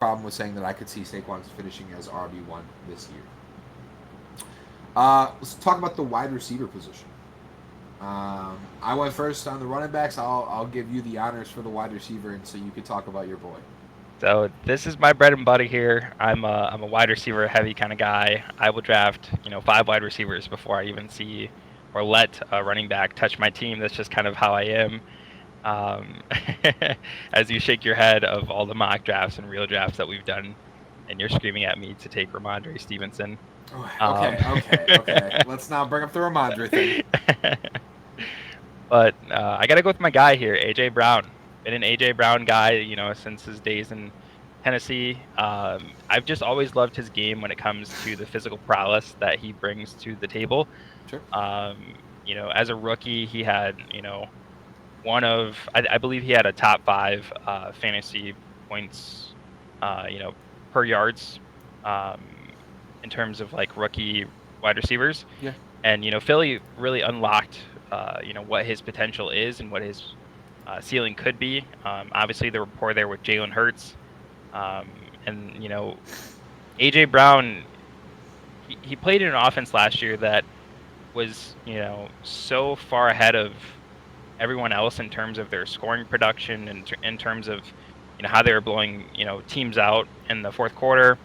problem with saying that I could see Saquon finishing as RB1 this year. Let's talk about the wide receiver position. I went first on the running backs. I'll give you the honors for the wide receiver, and so you could talk about your boy. So this is my bread and butter here. I'm a wide receiver heavy kind of guy. I will draft 5 wide receivers before I even see or let a running back touch my team. That's just kind of how I am. Um, as you shake your head of all the mock drafts and real drafts that we've done, and you're screaming at me to take Ramondre Stevenson. Um, Okay. Let's not bring up the Ramondre thing. but I got to go with my guy here, AJ Brown. Been an AJ Brown guy, since his days in Tennessee. I've just always loved his game when it comes to the physical prowess that he brings to the table. Sure. As a rookie, he had, I believe he had a top 5 fantasy points, you know, per yards, um, in terms of like rookie wide receivers. Yeah. And Philly really unlocked, what his potential is and what his ceiling could be. Obviously, the rapport there with Jalen Hurts, and AJ Brown. He played in an offense last year that was so far ahead of everyone else in terms of their scoring production and in terms of how they were blowing teams out in the fourth quarter.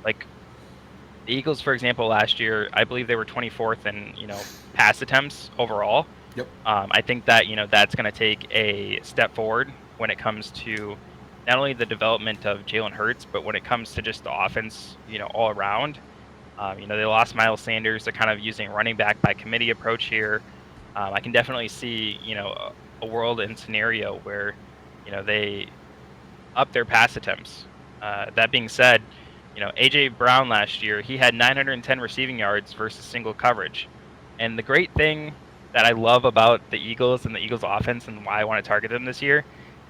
Like the Eagles, for example, last year, I believe they were 24th in pass attempts overall. Yep. I think that that's going to take a step forward when it comes to not only the development of Jalen Hurts, but when it comes to just the offense, all around. They lost Miles Sanders. They're kind of using running back by committee approach here. I can definitely see, a world and scenario where, they up their pass attempts. That being said, AJ Brown last year, he had 910 receiving yards versus single coverage. And the great thing that I love about the Eagles and the Eagles offense and why I want to target them this year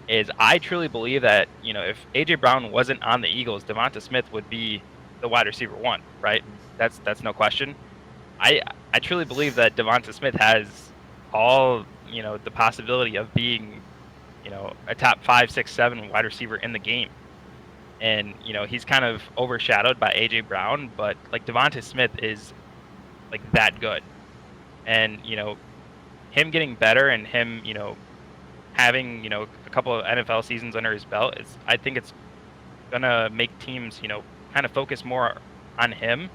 is I truly believe that, if AJ Brown wasn't on the Eagles, Devonta Smith would be the wide receiver one, right? That's no question. I I truly believe that Devonta Smith has all, the possibility of being, a top 5, 6, 7 wide receiver in the game. And, he's kind of overshadowed by AJ Brown, but like Devonta Smith is like that good. And, him getting better and him, having, a couple of NFL seasons under his belt is I think it's gonna make teams, kind of focus more on him.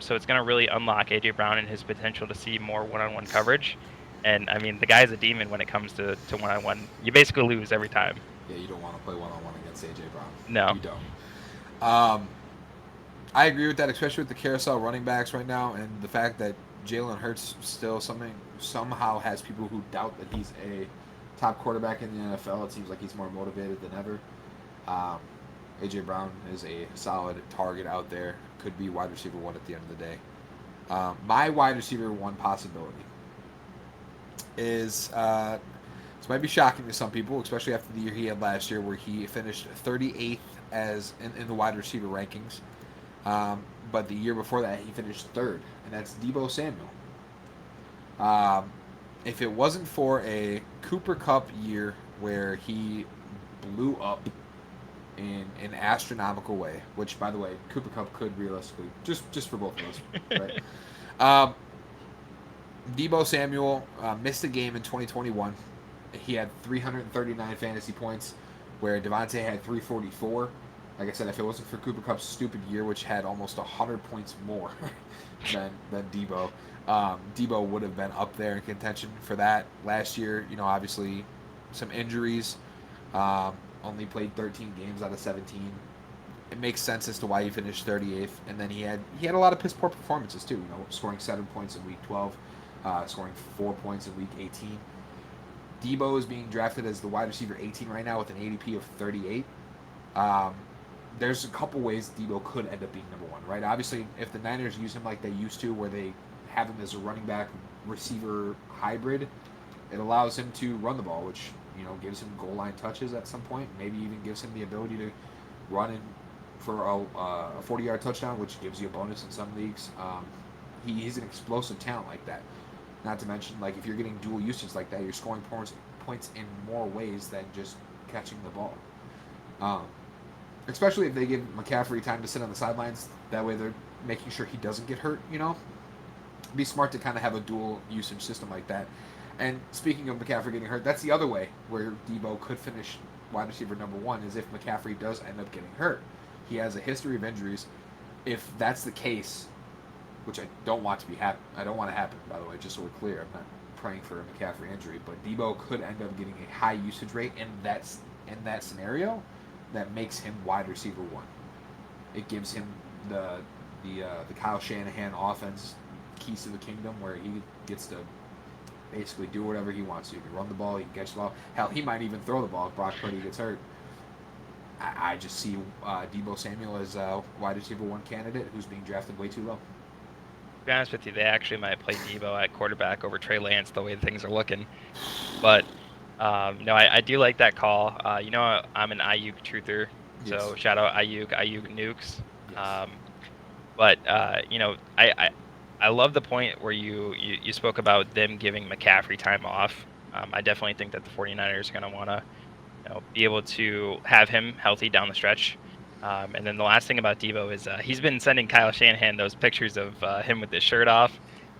So it's gonna really unlock AJ Brown and his potential to see more one-on-one coverage. And I mean, the guy's a demon when it comes to one-on-one. You basically lose every time. Yeah, you don't want to play one on one against AJ Brown. No. You don't. Um, I agree with that, especially with the carousel running backs right now, and the fact that Jalen Hurts still somehow has people who doubt that he's a top quarterback in the NFL. It seems like he's more motivated than ever. Um, AJ Brown is a solid target out there. Could be wide receiver one at the end of the day. My wide receiver one possibility is this might be shocking to some people, especially after the year he had last year, where he finished 38th as in the wide receiver rankings. But the year before that, he finished third, and that's Deebo Samuel. Um, if it wasn't for a Cooper Cup year where he blew up in an astronomical way, which, by the way, Cooper Cup could realistically just for both of us, right? Um, Deebo Samuel missed a game in 2021. He had 339 fantasy points, where Devontae had 344. Like I said, if it wasn't for Cooper Cup's stupid year, which had almost 100 points more than Deebo, Deebo would have been up there in contention for that. Last year, obviously some injuries. Only played 13 games out of 17. It makes sense as to why he finished 38th. And then he had a lot of piss poor performances too. Scoring 7 points in week 12, scoring 4 points in week 18. Deebo is being drafted as the wide receiver 18 right now with an ADP of 38. Um, there's a couple ways Deebo could end up being number one, right? Obviously, if the Niners use him like they used to, where they have him as a running back receiver hybrid, it allows him to run the ball, which gives him goal line touches at some point. Maybe even gives him the ability to run in for a 40-yard touchdown, which gives you a bonus in some leagues. He's an explosive talent like that. Not to mention, like if you're getting dual usage like that, you're scoring points in more ways than just catching the ball. Um, especially if they give McCaffrey time to sit on the sidelines. That way, they're making sure he doesn't get hurt. It'd be smart to kind of have a dual usage system like that. And speaking of McCaffrey getting hurt, that's the other way where Deebo could finish wide receiver number one is if McCaffrey does end up getting hurt. He has a history of injuries. If that's the case, which I don't want to be happen, I don't want to happen. By the way, just so we're clear, I'm not praying for a McCaffrey injury, but Deebo could end up getting a high usage rate in that scenario. That makes him wide receiver one. It gives him the Kyle Shanahan offense keys to the kingdom where he gets to basically do whatever he wants to. He can run the ball, he can catch the ball. Hell, he might even throw the ball if Brock Purdy gets hurt. I just see Deebo Samuel as a wide receiver one candidate who's being drafted way too low. To be honest with you, they actually might play Deebo at quarterback over Trey Lance the way things are looking. But no, I do like that call. I'm an Ayuk truther, so Yes. shout out Ayuk nukes. Yes. But I love the point where you spoke about them giving McCaffrey time off. I definitely think that the 49ers are going to want to be able to have him healthy down the stretch. And then the last thing about Deebo is he's been sending Kyle Shanahan those pictures of him with his shirt off.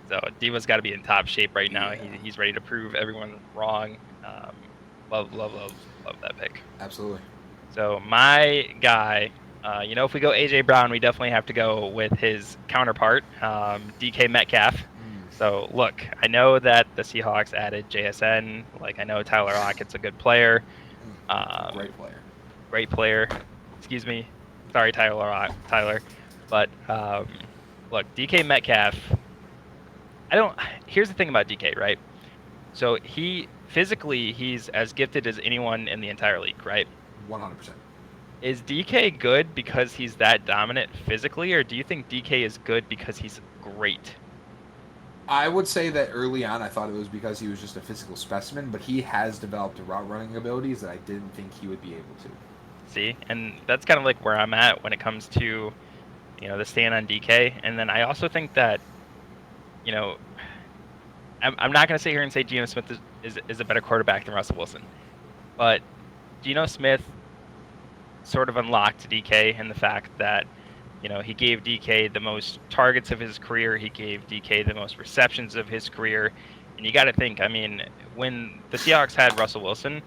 So Deebo's got to be in top shape right now. Yeah. He's ready to prove everyone wrong. Love that pick. Absolutely. So my guy, if we go AJ Brown, we definitely have to go with his counterpart, DK Metcalf. So look, I know that the Seahawks added JSN. Like I know Tyler Lockett's a good player. Great player. Great player. Excuse me. Sorry, Tyler. But look, DK Metcalf. Here's the thing about DK, right? So he's as gifted as anyone in the entire league, right? 100%. Is DK good because he's that dominant physically, or do you think DK is good because he's great? I would say that early on I thought it was because he was just a physical specimen, but he has developed route running abilities that I didn't think he would be able to. See, and that's kind of like where I'm at when it comes to, the stand on DK. And then I also think that, I'm not going to sit here and say Geno Smith is a better quarterback than Russell Wilson, but Geno Smith sort of unlocked DK in the fact that, he gave DK the most targets of his career. He gave DK the most receptions of his career. And you got to think, when the Seahawks had Russell Wilson,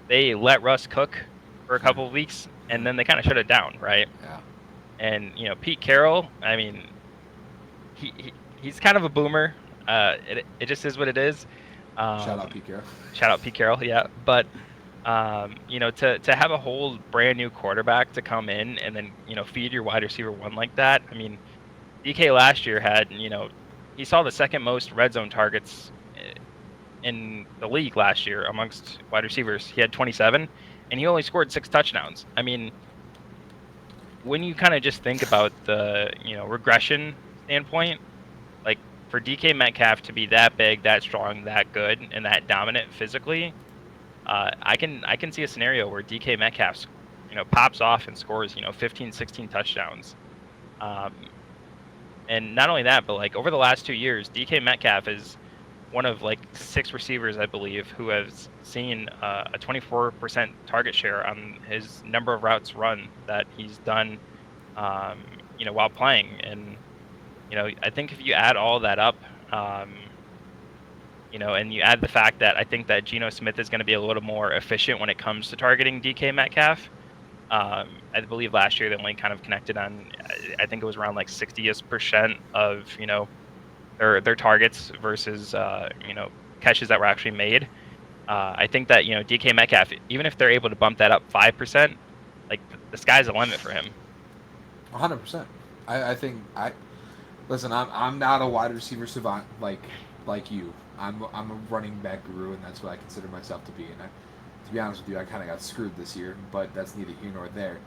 they let Russ cook for a couple of weeks, and then they kind of shut it down, right? Yeah. And, Pete Carroll, he's kind of a boomer. It just is what it is. Shout out Pete Carroll. Shout out Pete Carroll, yeah. But to have a whole brand new quarterback to come in and then feed your wide receiver one like that. DK last year had he saw the second most red zone targets in the league last year amongst wide receivers. He had 27, and he only scored 6 touchdowns. When you kind of just think about the regression standpoint, like for DK Metcalf to be that big, that strong, that good, and that dominant physically. I can see a scenario where DK Metcalf, pops off and scores, 15, 16 touchdowns. And not only that, but like over the last 2 years, DK Metcalf is one of like 6 receivers, I believe, who has seen a 24% target share on his number of routes run that he's done, while playing. And, I think if you add all that up, and you add the fact that I think that Geno Smith is going to be a little more efficient when it comes to targeting DK Metcalf. I believe last year they only kind of connected on, I think it was around like 60% of, their targets versus, catches that were actually made. I think that, DK Metcalf, even if they're able to bump that up 5%, like the sky's the limit for him. 100%. I think listen. I'm not a wide receiver savant like you. I'm a running back guru, and that's what I consider myself to be. And to be honest with you, I kind of got screwed this year, but that's neither here nor there.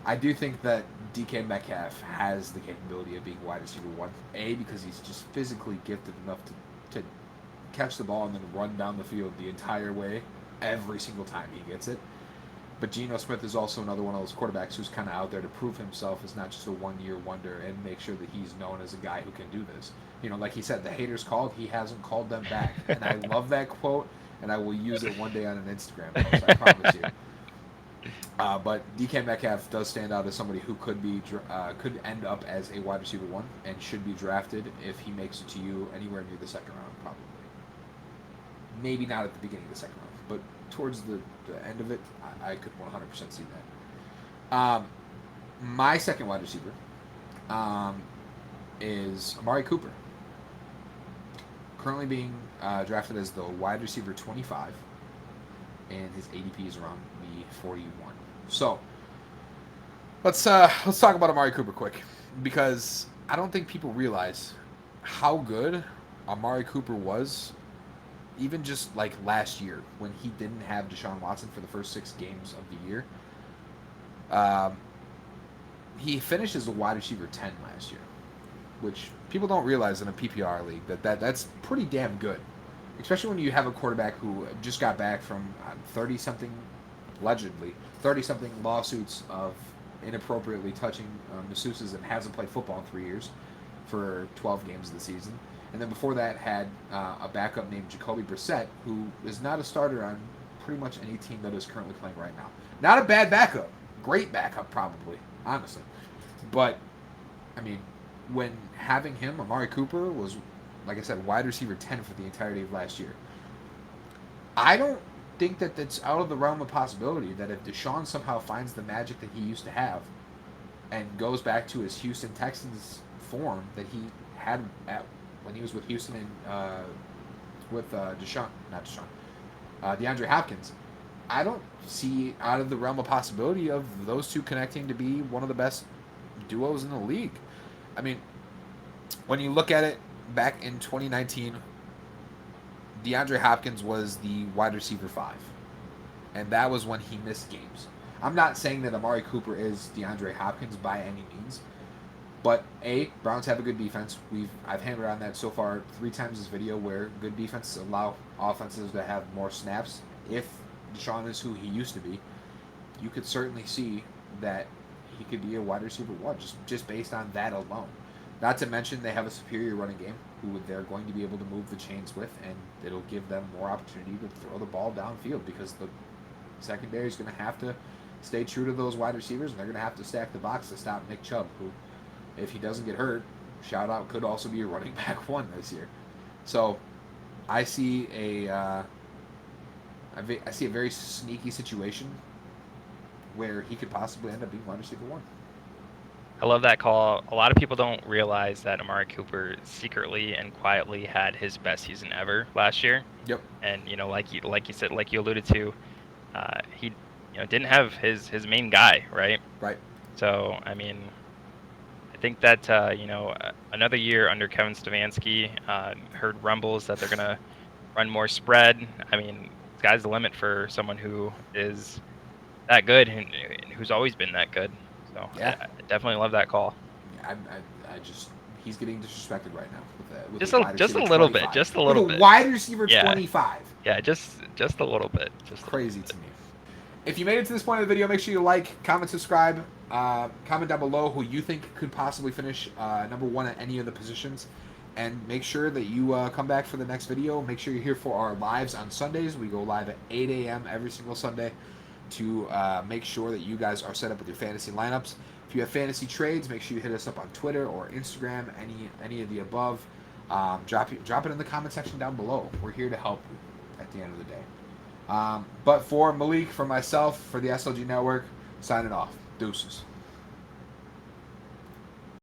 I do think that DK Metcalf has the capability of being wide receiver one. Because he's just physically gifted enough to catch the ball and then run down the field the entire way every single time he gets it. But Geno Smith is also another one of those quarterbacks who's kind of out there to prove himself as not just a one-year wonder and make sure that he's known as a guy who can do this. Like he said, the haters called, he hasn't called them back. And I love that quote, and I will use it one day on an Instagram post, I promise you. But DK Metcalf does stand out as somebody who could end up as a wide receiver 1 and should be drafted if he makes it to you anywhere near the second round, probably. Maybe not at the beginning of the second round, but towards the end of it, I could 100% see that. My second wide receiver is Amari Cooper, currently being drafted as the wide receiver 25, and his ADP is around the 41. So let's talk about Amari Cooper quick, because I don't think people realize how good Amari Cooper was, even just like last year when he didn't have Deshaun Watson for the first 6 games of the year. He finished as a wide receiver 10 last year, which people don't realize in a PPR league that's pretty damn good, especially when you have a quarterback who just got back from 30-something, allegedly 30-something lawsuits of inappropriately touching masseuses and hasn't played football in 3 years for 12 games of the season. And then before that had a backup named Jacoby Brissett, who is not a starter on pretty much any team that is currently playing right now. Not a bad backup. Great backup, probably, honestly. But, I mean, when having him, Amari Cooper was, like I said, wide receiver 10 for the entirety of last year. I don't think that that's out of the realm of possibility that if Deshaun somehow finds the magic that he used to have and goes back to his Houston Texans form that he had when he was with Houston and with DeAndre Hopkins, I don't see out of the realm of possibility of those two connecting to be one of the best duos in the league. I mean, when you look at it back in 2019, DeAndre Hopkins was the wide receiver 5, and that was when he missed games. I'm not saying that Amari Cooper is DeAndre Hopkins by any means, but Browns have a good defense. I've hammered on that so far 3 times this video, where good defenses allow offenses to have more snaps. If Deshaun is who he used to be, you could certainly see that he could be a wide receiver 1 just based on that alone. Not to mention they have a superior running game who they're going to be able to move the chains with, and it'll give them more opportunity to throw the ball downfield, because the secondary is going to have to stay true to those wide receivers, and they're going to have to stack the box to stop Nick Chubb, who, if he doesn't get hurt, shout out, could also be a running back 1 this year. So I see a very sneaky situation where he could possibly end up being wide receiver 1. I love that call. A lot of people don't realize that Amari Cooper secretly and quietly had his best season ever last year. Yep. And like you said, like you alluded to, he didn't have his main guy, right? Right. So I mean, I think that another year under Kevin Stefanski, heard rumbles that they're gonna run more spread. I mean, sky's the limit for someone who is that good and who's always been that good. So yeah, I definitely love that call. I just, he's getting disrespected right now with Just a a wide receiver little 25. bit, just a little with a bit. wide receiver Yeah. 25. Yeah, just a little bit. Just crazy to me. If you made it to this point of the video, make sure you like, comment, subscribe, comment down below who you think could possibly finish number 1 at any of the positions, and make sure that you come back for the next video. Make sure you're here for our lives on Sundays. We go live at 8 a.m. every single Sunday to make sure that you guys are set up with your fantasy lineups. If you have fantasy trades, make sure you hit us up on Twitter or Instagram, any of the above. Drop it in the comment section down below. We're here to help you at the end of the day. But for Malik, for myself, for the SLG Network, signing off. Deuces.